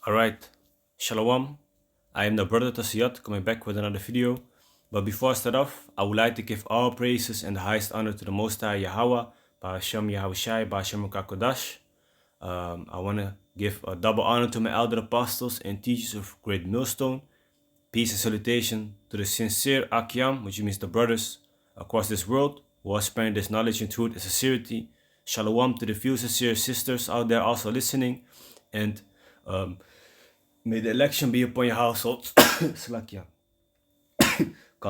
Alright, Shalom. I am the brother Tasiyat coming back with another video. But before I start off, I would like to give all praises and the highest honor to the Most High Yahweh, Ba'ashem Yahushai, Ba'ashem Kakodash. I want to give a double honor to my elder apostles and teachers of Great Millstone. Peace and salutation to the sincere Akyam, which means the brothers across this world who are spreading this knowledge and truth and sincerity. Shalom to the few sincere sisters out there also listening. And may the election be upon your household. Salakia.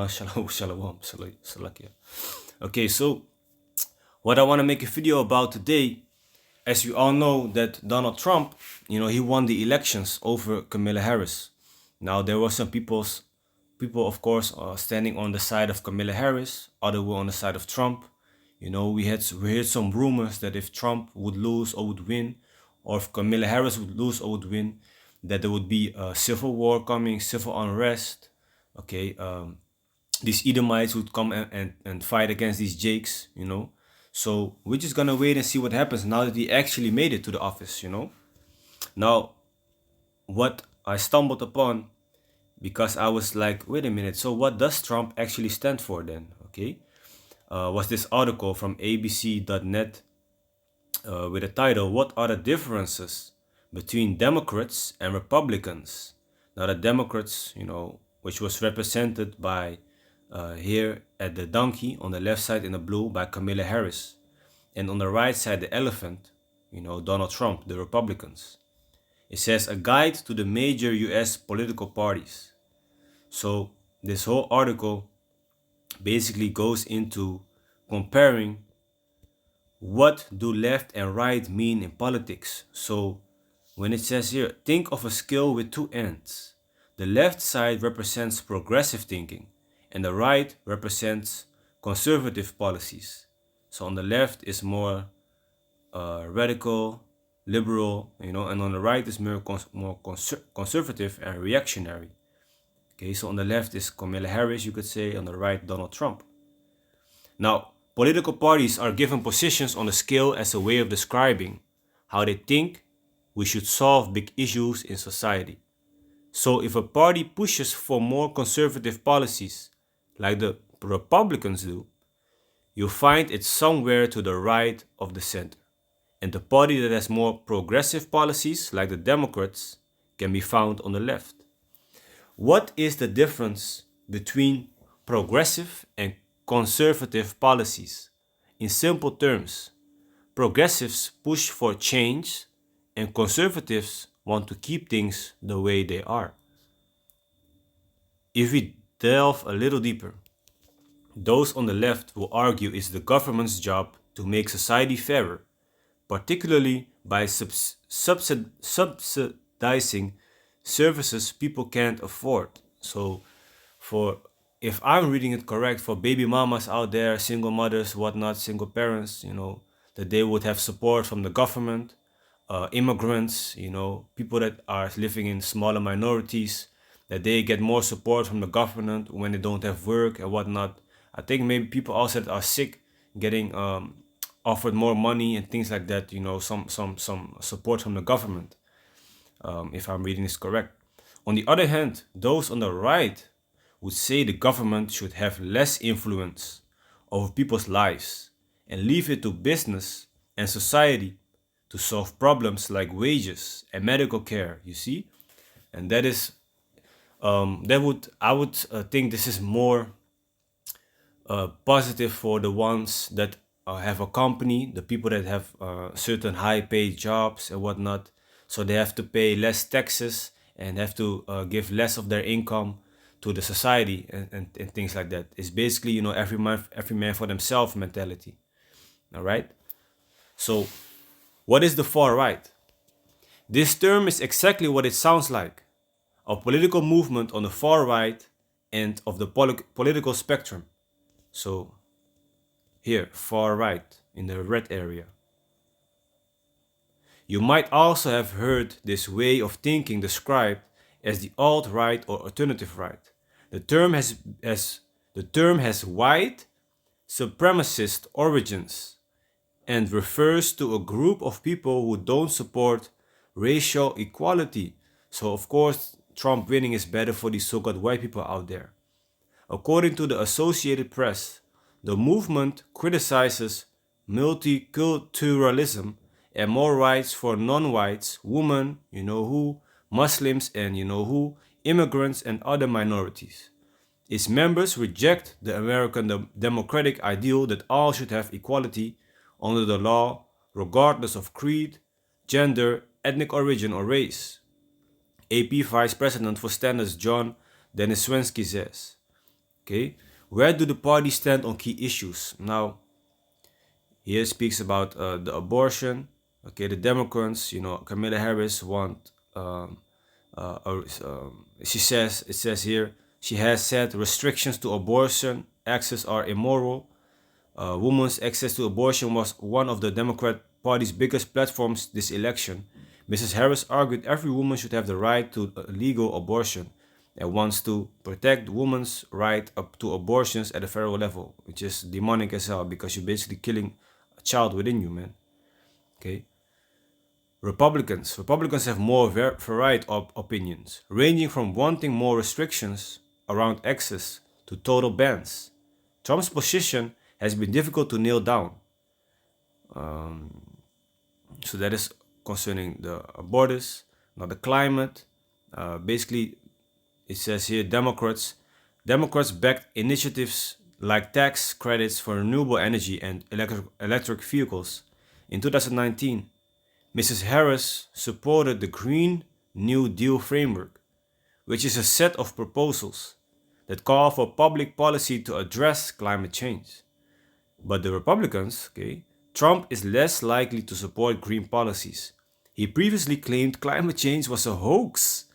Shalom. Salakia. Okay, so what I want to make a video about today, as you all know that Donald Trump, he won the elections over K.Harris. Now there were some people of course, standing on the side of K.Harris, others were on the side of Trump. We heard some rumors that if Trump would lose or would win, or if K.Harris would lose or would win, that there would be a civil war coming, civil unrest. Okay, these Edomites would come and fight against these Jakes, So we're just gonna wait and see what happens now that he actually made it to the office, Now, what I stumbled upon, because I was like, wait a minute, so what does Trump actually stand for then? Okay, was this article from abc.net with the title, "What are the differences between Democrats and Republicans?" Now the Democrats, which was represented by here at the donkey on the left side in the blue by K.Harris, and on the right side the elephant, Donald Trump, the Republicans. It says a guide to the major US political parties. So this whole article basically goes into comparing what do left and right mean in politics. So when it says here, think of a scale with two ends. The left side represents progressive thinking and the right represents conservative policies. So on the left is more radical, liberal, and on the right is more conservative and reactionary. Okay, so on the left is K.Harris, you could say, on the right Donald Trump. Now, political parties are given positions on the scale as a way of describing how they think we should solve big issues in society. So if a party pushes for more conservative policies, like the Republicans do, you'll find it somewhere to the right of the center. And the party that has more progressive policies, like the Democrats, can be found on the left. What is the difference between progressive and conservative policies? In simple terms, progressives push for change and conservatives want to keep things the way they are. If we delve a little deeper, those on the left will argue it's the government's job to make society fairer, particularly by subsidizing services people can't afford. So if I'm reading it correct, for baby mamas out there, single mothers, whatnot, single parents, that they would have support from the government, immigrants, people that are living in smaller minorities, that they get more support from the government when they don't have work and whatnot. I think maybe people also that are sick getting offered more money and things like that, some support from the government, if I'm reading this correct. On the other hand, those on the right would say the government should have less influence over people's lives and leave it to business and society to solve problems like wages and medical care, you see? And that is, I would think this is more positive for the ones that have a company, the people that have certain high paid jobs and whatnot. So they have to pay less taxes and have to give less of their income to the society and things like that. It's basically, every man for themselves mentality. All right. So what is the far right? This term is exactly what it sounds like. A political movement on the far right end of the political spectrum. So here, far right in the red area. You might also have heard this way of thinking described as the alt-right or alternative right. The term has white supremacist origins and refers to a group of people who don't support racial equality, So of course, Trump winning is better for these so-called white people out there. According to the Associated Press, the movement criticizes multiculturalism and more rights for non-whites, women, you know who, Muslims and you know who, immigrants and other minorities. Its members reject the American democratic ideal that all should have equality under the law, regardless of creed, gender, ethnic origin, or race. AP Vice President for Standards John Deniswensky says. Okay, where do the parties stand on key issues? Now, here speaks about the abortion. Okay, the Democrats, you know, Kamala Harris want. She says it says here she has said restrictions to abortion access are immoral. Women's access to abortion was one of the Democrat Party's biggest platforms this election. Mrs. Harris argued every woman should have the right to legal abortion and wants to protect women's right up to abortions at a federal level, which is demonic as hell because you're basically killing a child within you, man. Okay. Republicans have more varied opinions, ranging from wanting more restrictions around access to total bans. Trump's position has been difficult to nail down. So that is concerning the abortus. Now the climate, basically it says here Democrats backed initiatives like tax credits for renewable energy and electric vehicles. In 2019, Mrs. Harris supported the Green New Deal framework, which is a set of proposals that call for public policy to address climate change. But the Republicans, okay, Trump is less likely to support green policies. He previously claimed climate change was a hoax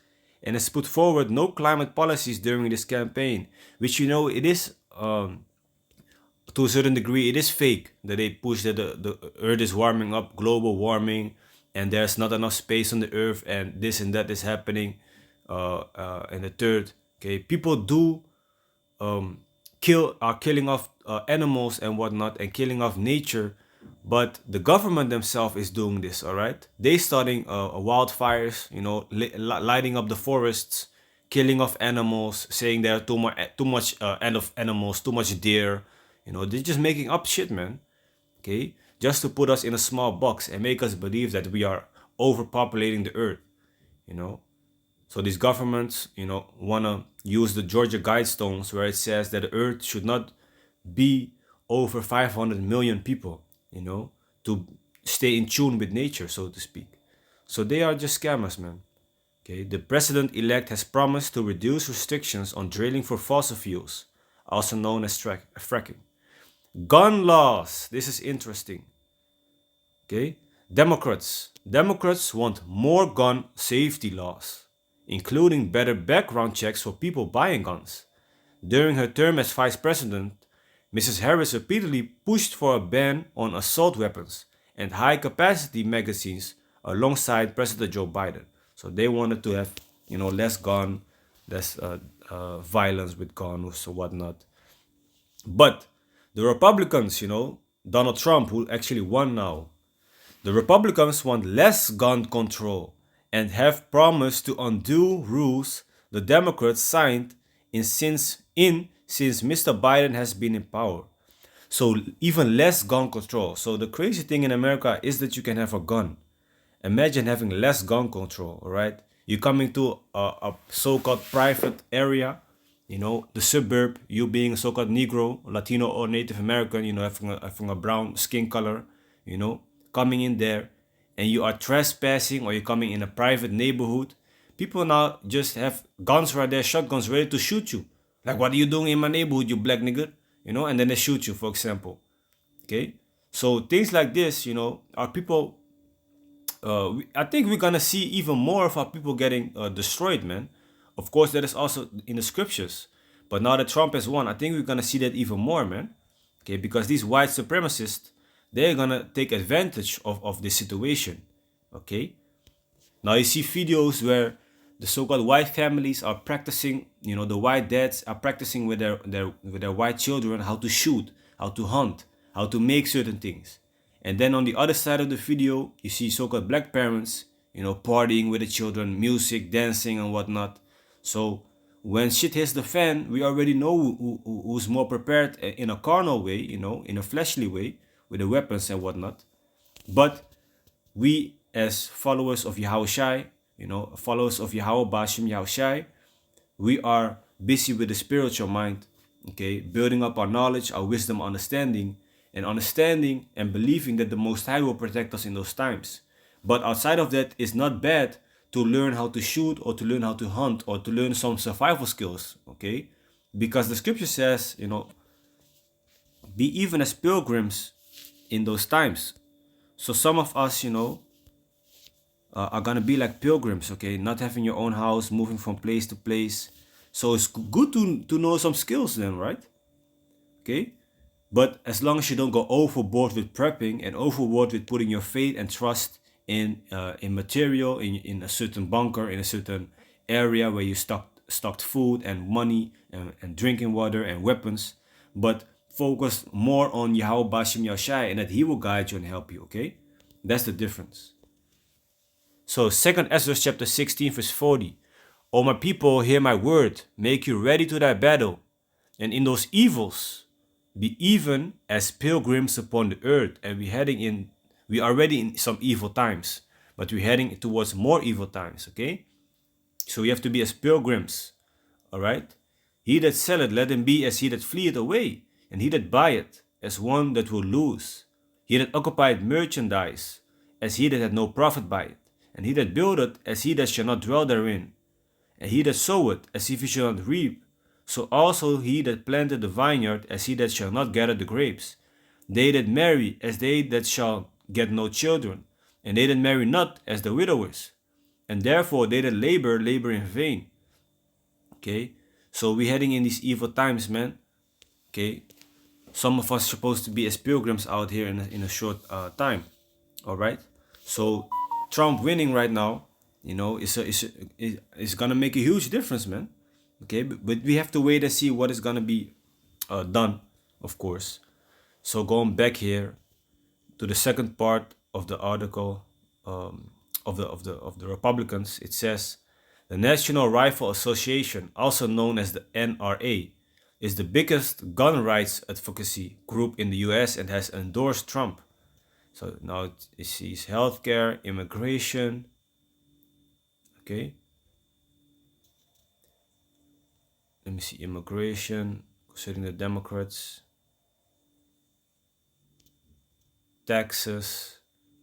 and has put forward no climate policies during this campaign, which you know it is to a certain degree it is fake that they push that the earth is warming up, global warming, and there's not enough space on the earth and this and that is happening. And the third, okay, people do killing off animals and whatnot and killing off nature, but the government themselves is doing this. All right, they starting wildfires, you know, lighting up the forests, killing off animals, saying there are too much animals, too much deer. You know, they're just making up shit, man. Okay, just to put us in a small box and make us believe that we are overpopulating the earth. You know, so these governments, you know, wanna use the Georgia Guidestones where it says that the earth should not be over 500 million people, you know, to stay in tune with nature, so to speak. So they are just scammers, man. Okay, the president-elect has promised to reduce restrictions on drilling for fossil fuels, also known as fracking. Gun laws. This is interesting. Okay, Democrats want more gun safety laws, including better background checks for people buying guns. During her term as vice president, Mrs. Harris repeatedly pushed for a ban on assault weapons and high-capacity magazines alongside President Joe Biden. So they wanted to have, you know, less violence with guns or whatnot. But the Republicans, you know, Donald Trump, who actually won now, the Republicans want less gun control and have promised to undo rules the Democrats signed since Mr. Biden has been in power. So even less gun control. So the crazy thing in America is that you can have a gun. Imagine having less gun control, all right? You coming to a so-called private area, you know, the suburb, you being a so-called Negro, Latino, or Native American, you know, having a brown skin color, you know, coming in there, and you are trespassing or you're coming in a private neighborhood. People now just have guns right there, shotguns ready to shoot you. Like, what are you doing in my neighborhood, you black nigga? You know, and then they shoot you, for example. Okay? So things like this, you know, are people... I think we're gonna see even more of our people getting destroyed, man. Of course, that is also in the scriptures. But now that Trump has won, I think we're gonna see that even more, man. Okay, because these white supremacists, they're gonna take advantage of this situation. Okay? Now you see videos where the so-called white families are practicing, you know, the white dads are practicing with their white children how to shoot, how to hunt, how to make certain things. And then on the other side of the video, you see so-called black parents, partying with the children, music, dancing, and whatnot. So when shit hits the fan, we already know who's more prepared in a carnal way, in a fleshly way, with the weapons and whatnot. But we, as followers of Yahushai, followers of Yahweh Bashim Yahushai, we are busy with the spiritual mind, okay, building up our knowledge, our wisdom, understanding and believing that the Most High will protect us in those times. But outside of that, it's not bad to learn how to shoot or to learn how to hunt or to learn some survival skills, okay? Because the scripture says, be even as pilgrims in those times. So some of us, are gonna be like pilgrims, okay? Not having your own house, moving from place to place. So it's good to know some skills then, right? Okay? But as long as you don't go overboard with prepping and overboard with putting your faith and trust in material, in a certain bunker, in a certain area where you stocked food and money and drinking water and weapons, but focus more on Yahweh Bashim Yahushai and that He will guide you and help you, okay? That's the difference. So 2nd Ezra chapter 16 verse 40. O my people, hear my word, make you ready to thy battle, and in those evils be even as pilgrims upon the earth. And we are already in some evil times, but we're heading towards more evil times, okay? So we have to be as pilgrims, all right? He that selleth, let him be as he that fleeth away, and he that buyeth, as one that will lose. He that occupieth merchandise, as he that had no profit by it, and he that buildeth, as he that shall not dwell therein, and he that soweth, as if he shall not reap. So also he that planted the vineyard, as he that shall not gather the grapes. They that marry, as they that shall get no children, and they that marry not, as the widowers. And therefore they that labor, labor in vain. Okay, so we're heading in these evil times, man. Okay, some of us supposed to be as pilgrims out here in a short time. All right, so Trump winning right now, is gonna make a huge difference, man. Okay, but we have to wait and see what is gonna be done, of course. So going back here to the second part of the article of the Republicans, it says the National Rifle Association, also known as the NRA, is the biggest gun rights advocacy group in the U.S. and has endorsed Trump. So now it sees healthcare, immigration. Okay. Let me see, immigration, considering the Democrats, taxes,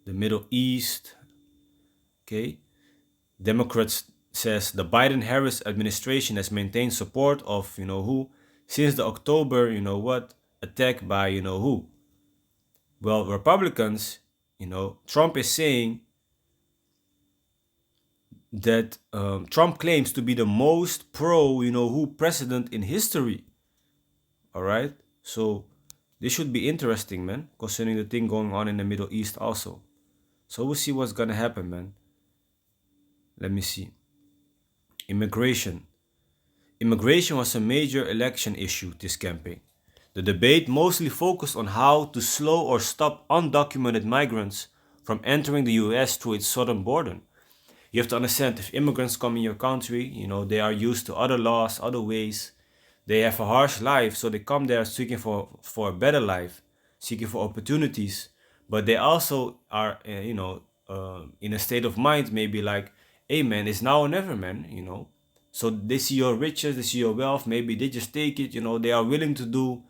the Middle East. Okay. Democrats says the Biden-Harris administration has maintained support of who since the October attack by who. Well, Republicans, Trump is saying that Trump claims to be the most pro who president in history. All right, so this should be interesting, man, concerning the thing going on in the Middle East also. So we'll see what's gonna happen, man. Let me see. Immigration. Immigration was a major election issue this campaign. The debate mostly focused on how to slow or stop undocumented migrants from entering the US through its southern border. You have to understand, if immigrants come in your country, they are used to other laws, other ways. They have a harsh life, so they come there seeking for a better life, seeking for opportunities. But they also are, in a state of mind, maybe like, hey man, it's now or never, man, So they see your riches, they see your wealth, maybe they just take it, they are willing to do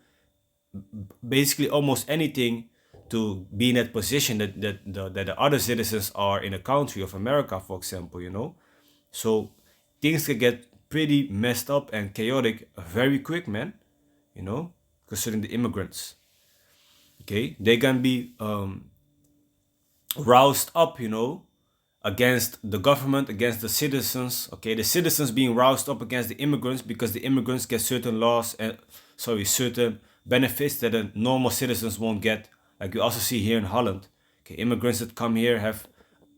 basically almost anything to be in that position that the other citizens are in a country of America, for example, So things can get pretty messed up and chaotic very quick, man, considering the immigrants. Okay, they can be roused up, against the government, against the citizens. Okay, the citizens being roused up against the immigrants because the immigrants get certain laws and certain benefits that the normal citizens won't get. Like you also see here in Holland. Okay, immigrants that come here have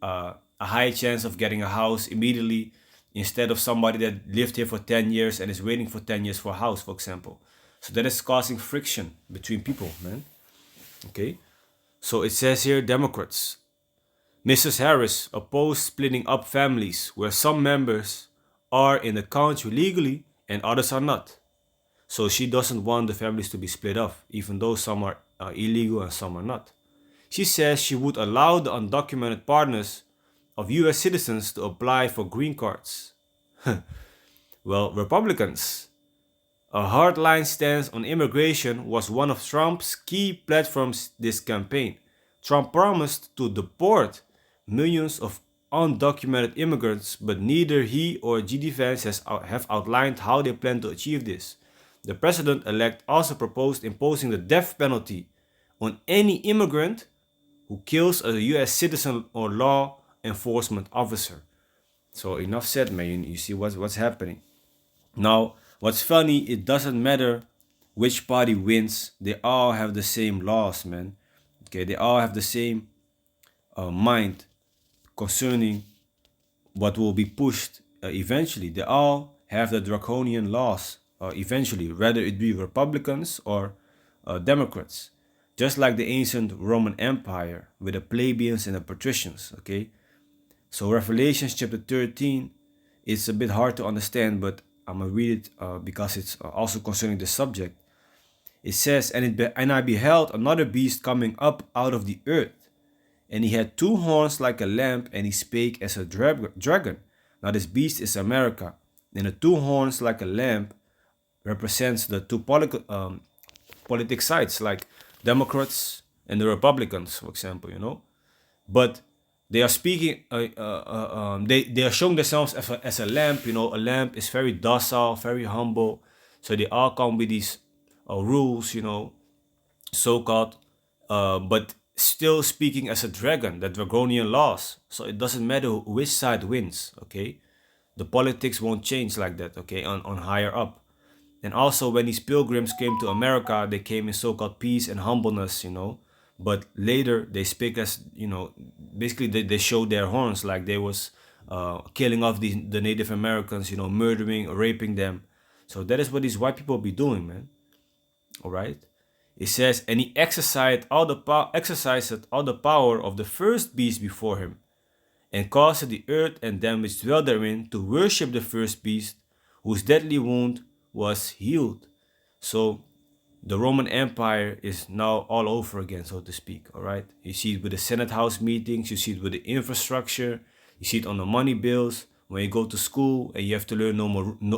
a high chance of getting a house immediately instead of somebody that lived here for 10 years and is waiting for 10 years for a house, for example. So that is causing friction between people, man. Okay, so it says here Democrats. Mrs. Harris opposed splitting up families where some members are in the country legally and others are not. So she doesn't want the families to be split up, even though some are illegal and some are not. She says she would allow the undocumented partners of US citizens to apply for green cards. Well, Republicans. A hardline stance on immigration was one of Trump's key platforms this campaign. Trump promised to deport millions of undocumented immigrants, but neither he or J.D. Vance have outlined how they plan to achieve this. The president-elect also proposed imposing the death penalty on any immigrant who kills a US citizen or law enforcement officer. So enough said, man. You see what's happening. Now, what's funny, it doesn't matter which party wins, they all have the same laws, man. Okay, they all have the same mind concerning what will be pushed eventually. They all have the draconian laws eventually, whether it be Republicans or Democrats. Just like the ancient Roman Empire with the plebeians and the patricians, okay? So Revelations chapter 13, it's a bit hard to understand, but I'm going to read it because it's also concerning the subject. It says, and I beheld another beast coming up out of the earth, and he had two horns like a lamb, and he spake as a dragon. Now this beast is America, and the two horns like a lamb represents the two politic sides, like Democrats and the Republicans, for example, you know. But they are speaking, they are showing themselves as a lamb, you know. A lamb is very docile, very humble. So they all come with these rules, you know, so-called, but still speaking as a dragon, the draconian laws. So it doesn't matter which side wins, okay? The politics won't change like that, okay, on higher up. And also when these pilgrims came to America, they came in so-called peace and humbleness, you know. But later they speak as, you know, basically they showed their horns, like they was killing off the Native Americans, you know, murdering, raping them. So that is what these white people be doing, man. All right. It says, and he exercised all the power of the first beast before him, and caused the earth and them which dwell therein to worship the first beast, whose deadly wound was healed. So the Roman Empire is now all over again, so to speak. All right. You see it with the Senate House meetings. You see it with the infrastructure. You see it on the money bills. When you go to school and you have to learn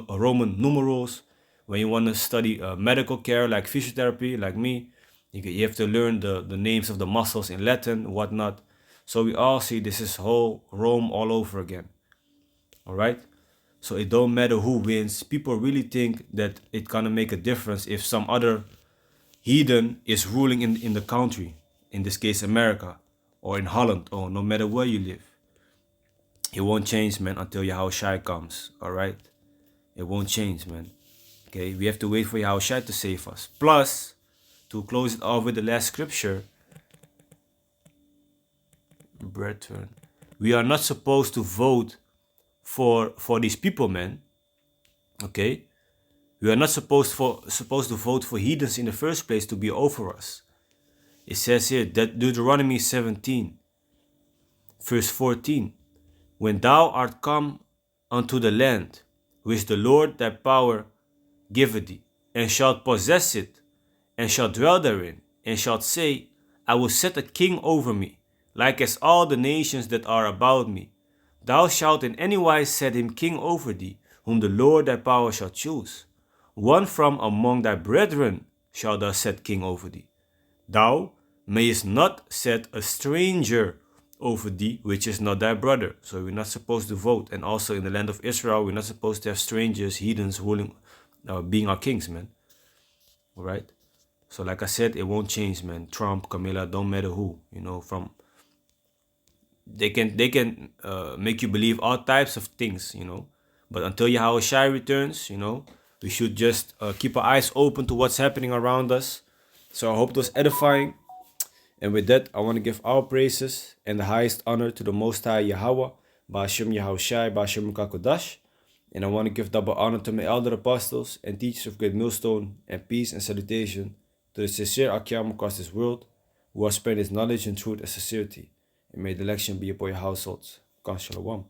Roman numerals. When you want to study medical care, like physiotherapy, like me, you have to learn the names of the muscles in Latin, whatnot. So we all see this is whole Rome all over again. All right. So it don't matter who wins. People really think that it's gonna make a difference if some other heathen is ruling in the country, in this case America, or in Holland, or no matter where you live. It won't change, man, until Yahushua comes, alright? It won't change, man. Okay, we have to wait for Yahushua to save us. Plus, to close it off with the last scripture, brethren, we are not supposed to vote for these people, man. Okay? We are not supposed to vote for heathens in the first place to be over us. It says here that Deuteronomy 17, verse 14, when thou art come unto the land which the Lord thy power giveth thee, and shalt possess it, and shalt dwell therein, and shalt say, I will set a king over me, like as all the nations that are about me. Thou shalt in any wise set him king over thee, whom the Lord thy power shall choose. One from among thy brethren shalt thou set king over thee. Thou mayest not set a stranger over thee, which is not thy brother. So we're not supposed to vote. And also in the land of Israel, we're not supposed to have strangers, heathens, ruling, being our kings, man. All right? So like I said, it won't change, man. Trump, Camilla, don't matter who, you know, from... They can make you believe all types of things, you know. But until Yahushua returns, you know, we should just keep our eyes open to what's happening around us. So I hope it was edifying. And with that, I want to give all praises and the highest honor to the Most High Yahweh, Ba'ashem Yahushai, Ba'ashem Kakodash. And I want to give double honor to my elder apostles and teachers of Great Millstone, and peace and salutation to the sincere Akyam across this world, who are spreading his knowledge and truth and sincerity. may the election be upon your households. Shalom.